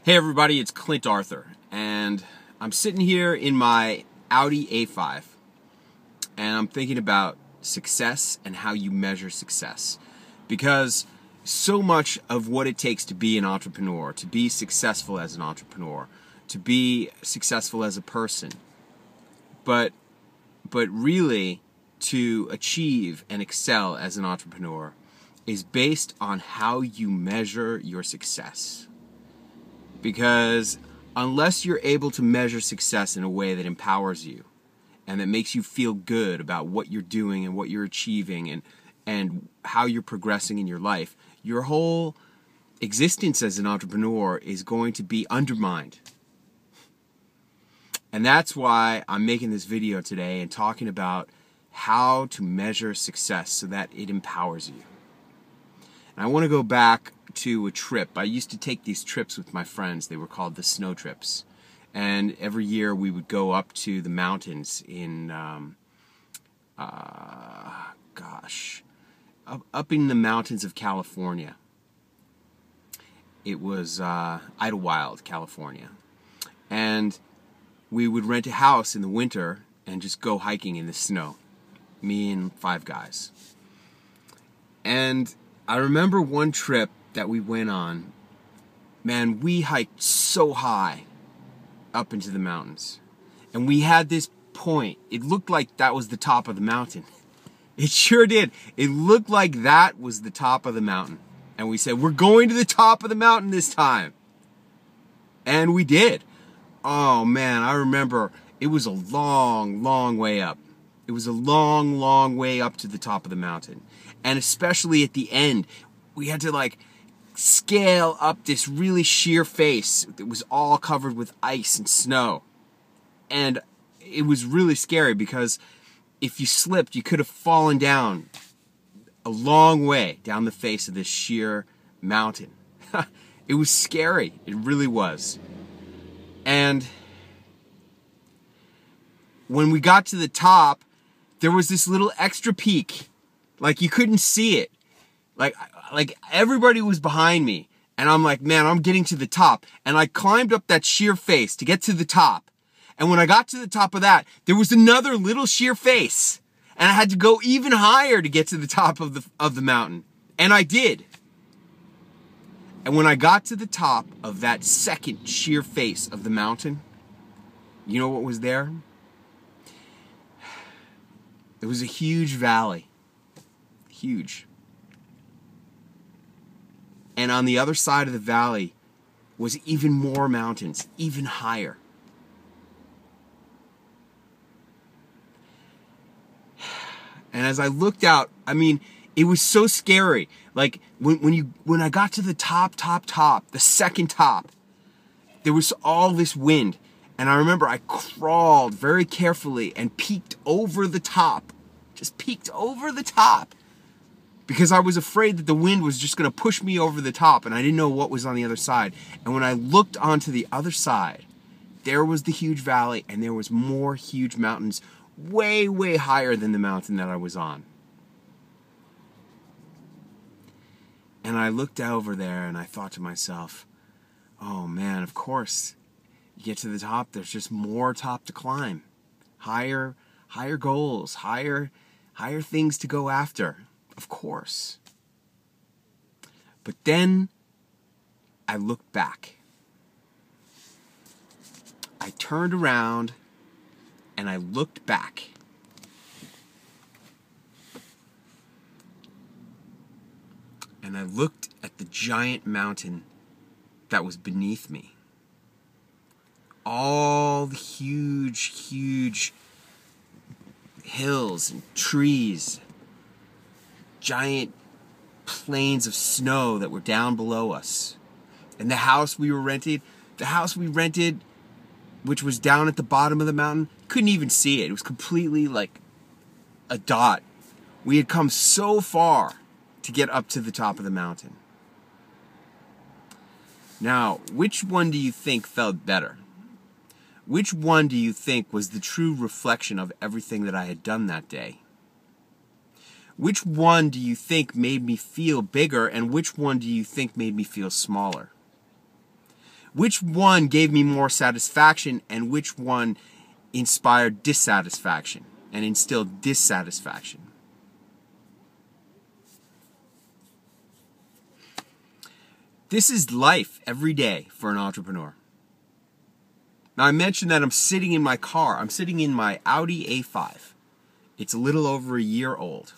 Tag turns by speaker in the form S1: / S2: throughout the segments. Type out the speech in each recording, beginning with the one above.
S1: Hey everybody, it's Clint Arthur, and I'm sitting here in my Audi A5, and I'm thinking about success and how you measure success. Because so much of what it takes to be an entrepreneur, to be successful as an entrepreneur, to be successful as a person, but really to achieve and excel as an entrepreneur is based on how you measure your success. Because unless you're able to measure success in a way that empowers you and that makes you feel good about what you're doing and what you're achieving and how you're progressing in your life, your whole existence as an entrepreneur is going to be undermined. And that's why I'm making this video today and talking about how to measure success so that it empowers you. And I want to go back to a trip. I used to take these trips with my friends. They were called the snow trips. And every year we would go up to the mountains in, up in the mountains of California. It was Idlewild, California. And we would rent a house in the winter and just go hiking in the snow. Me and 5 guys. And I remember one trip that we went on. Man, we hiked so high up into the mountains. And we had this point. It looked like that was the top of the mountain. It sure did. It looked like that was the top of the mountain. And we said, we're going to the top of the mountain this time. And we did. Oh man, I remember it was a long, long way up. It was a long, long way up to the top of the mountain. And especially at the end, we had to like scale up this really sheer face that was all covered with ice and snow. And it was really scary because if you slipped, you could have fallen down a long way down the face of this sheer mountain. It was scary. It really was. And when we got to the top, there was this little extra peak. Like you couldn't see it. Like everybody was behind me. And I'm like, man, I'm getting to the top. And I climbed up that sheer face to get to the top. And when I got to the top of that, there was another little sheer face. And I had to go even higher to get to the top of the mountain. And I did. And when I got to the top of that second sheer face of the mountain, you know what was there? It was a huge valley. Huge. And on the other side of the valley was even more mountains, even higher. And as I looked out, I mean, it was so scary. Like when I got to the top, the second top, there was all this wind. And I remember I crawled very carefully and peeked over the top. Just peeked over the top. Because I was afraid that the wind was just going to push me over the top. And I didn't know what was on the other side. And when I looked onto the other side, there was the huge valley. And there was more huge mountains way, way higher than the mountain that I was on. And I looked over there and I thought to myself, oh man, of course. You get to the top, there's just more top to climb. Higher goals, higher things to go after, of course. But then I looked back. I turned around and I looked back. And I looked at the giant mountain that was beneath me. All the huge hills and trees, giant plains of snow that were down below us. And the house we rented, which was down at the bottom of the mountain, couldn't even see it. It was completely like a dot. We had come so far to get up to the top of the mountain. Now, which one do you think felt better? Which one do you think was the true reflection of everything that I had done that day? Which one do you think made me feel bigger, and which one do you think made me feel smaller? Which one gave me more satisfaction and which one inspired dissatisfaction and instilled dissatisfaction? This is life every day for an entrepreneur. Now, I mentioned that I'm sitting in my car. I'm sitting in my Audi A5. It's a little over a year old.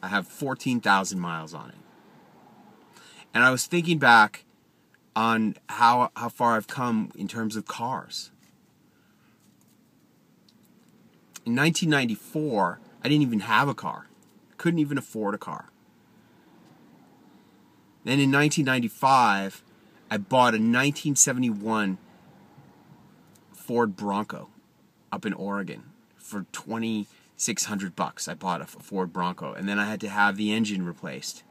S1: I have 14,000 miles on it. And I was thinking back on how far I've come in terms of cars. In 1994, I didn't even have a car. Couldn't even afford a car. Then in 1995, I bought a 1971 Ford Bronco up in Oregon for $2,600. I bought a Ford Bronco, and then I had to have the engine replaced.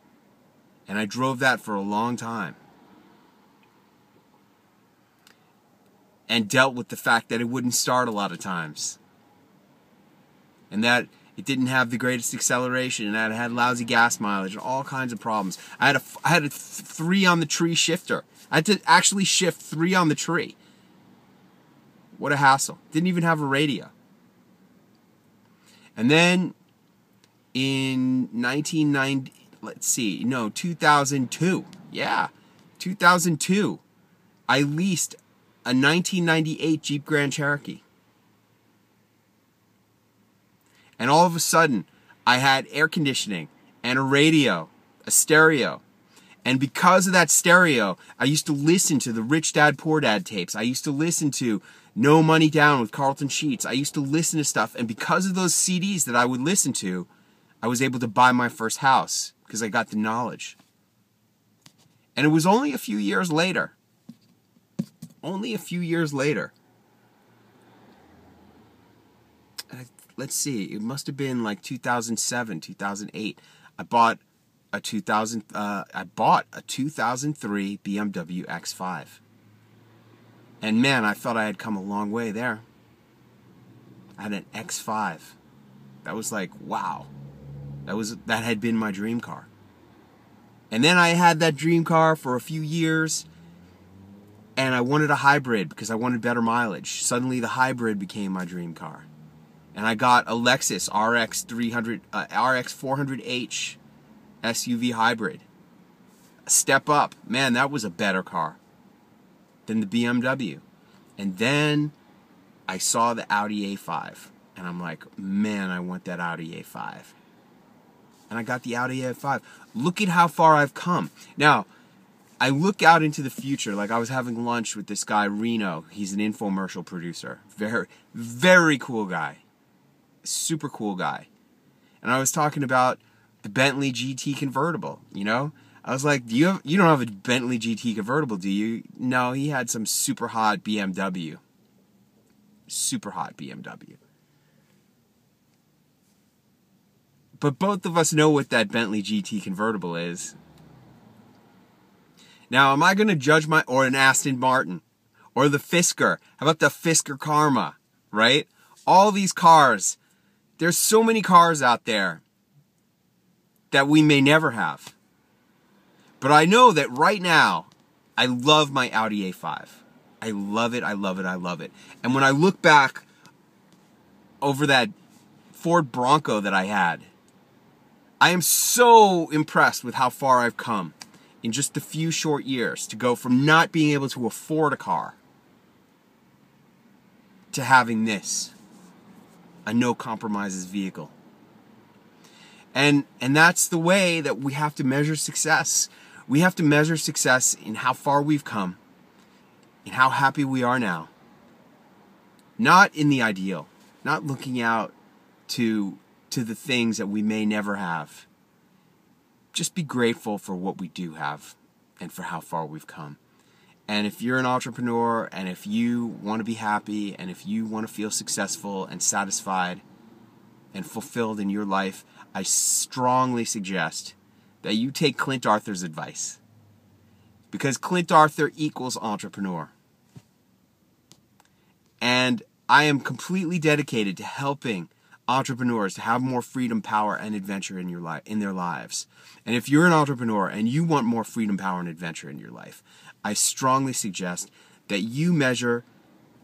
S1: And I drove that for a long time. And dealt with the fact that it wouldn't start a lot of times. And that it didn't have the greatest acceleration, and that it had lousy gas mileage and all kinds of problems. I had a 3 on the tree shifter. I had to actually shift 3 on the tree. What a hassle. Didn't even have a radio. And then in 2002. Yeah, 2002. I leased a 1998 Jeep Grand Cherokee. And all of a sudden, I had air conditioning and a radio, a stereo. And because of that stereo, I used to listen to the Rich Dad Poor Dad tapes. I used to listen to No Money Down with Carlton Sheets. I used to listen to stuff. And because of those CDs that I would listen to, I was able to buy my first house because I got the knowledge. And it was only a few years later. Let's see, it must have been like 2007, 2008. I bought a 2003 BMW X5. And man, I thought I had come a long way there. I had an X5. That was like, wow. That had been my dream car. And then I had that dream car for a few years, and I wanted a hybrid because I wanted better mileage. Suddenly the hybrid became my dream car. And I got a Lexus RX 400h SUV hybrid. A step up. Man, that was a better car than the BMW. And then I saw the Audi A5. And I'm like, man, I want that Audi A5. And I got the Audi A5. Look at how far I've come. Now, I look out into the future. Like I was having lunch with this guy, Reno. He's an infomercial producer. Very, very cool guy. Super cool guy. And I was talking about the Bentley GT convertible, you know? I was like, you don't have a Bentley GT convertible, do you? No, he had some super hot BMW. Super hot BMW. But both of us know what that Bentley GT convertible is. Now, am I going to judge or an Aston Martin? Or the Fisker? How about the Fisker Karma? Right? All these cars. There's so many cars out there that we may never have. But I know that right now, I love my Audi A5. I love it, I love it, I love it. And when I look back over that Ford Bronco that I had, I am so impressed with how far I've come in just a few short years to go from not being able to afford a car to having this. A no compromises vehicle. And that's the way that we have to measure success. We have to measure success in how far we've come, in how happy we are now. Not in the ideal, not looking out to the things that we may never have. Just be grateful for what we do have and for how far we've come. And if you're an entrepreneur, and if you want to be happy, and if you want to feel successful and satisfied and fulfilled in your life, I strongly suggest that you take Clint Arthur's advice. Because Clint Arthur equals entrepreneur. And I am completely dedicated to helping entrepreneurs to have more freedom, power, and adventure in their lives. And if you're an entrepreneur and you want more freedom, power, and adventure in your life, I strongly suggest that you measure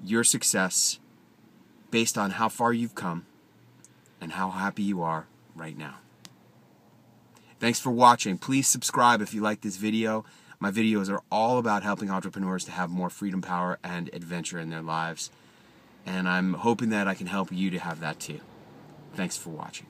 S1: your success based on how far you've come and how happy you are right now. Thanks for watching. Please subscribe if you like this video. My videos are all about helping entrepreneurs to have more freedom, power, and adventure in their lives. And I'm hoping that I can help you to have that too. Thanks for watching.